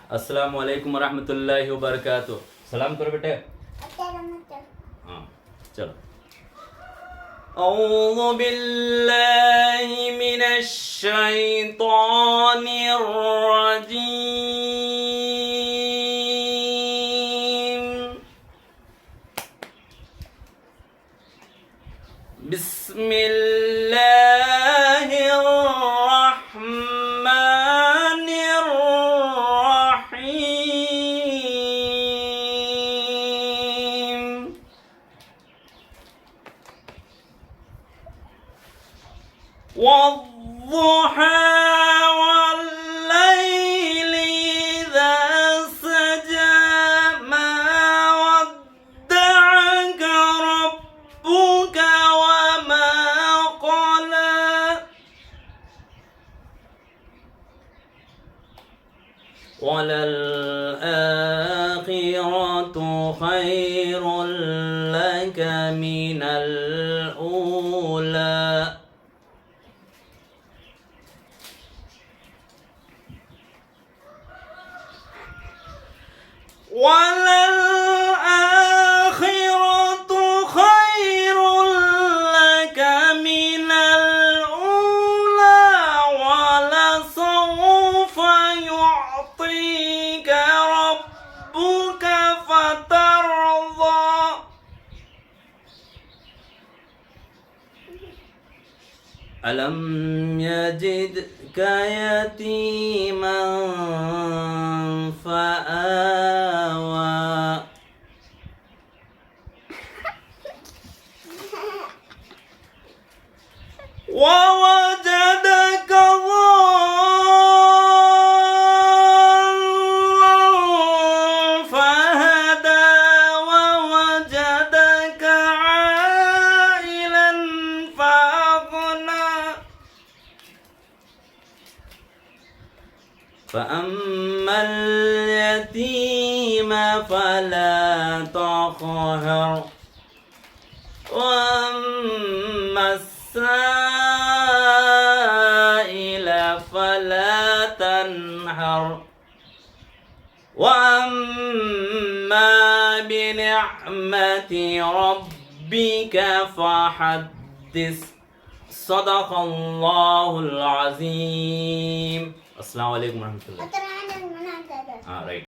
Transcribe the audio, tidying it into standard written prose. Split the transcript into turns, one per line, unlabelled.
अस्सलाम वालेकुम रहमतुल्लाहि व बरकातुहू। सलाम करो बेटे। हाँ चलो। औज़ु बिल्लाहि मिनश शैतानिर रजीम। बिस्मिल्लाहिर रहमानिर रहीम। والضحى والليل إذا سجى ما ودعك ربك وما قلى وللآخرة خير لك من الأولى وللآخرة خير لك من الأولى ولسوف يعطيك ربك فترضى ألم يجدك يتيما فآوى ووجدك ضالا فهدى ووجدك عائلا فأغنى فأما اليتيم فلا تقهر وأما السائل فلا تنهر وأما بنعمة ربك فحدث صدق الله العظيم. السلام عليكم ورحمة الله. right.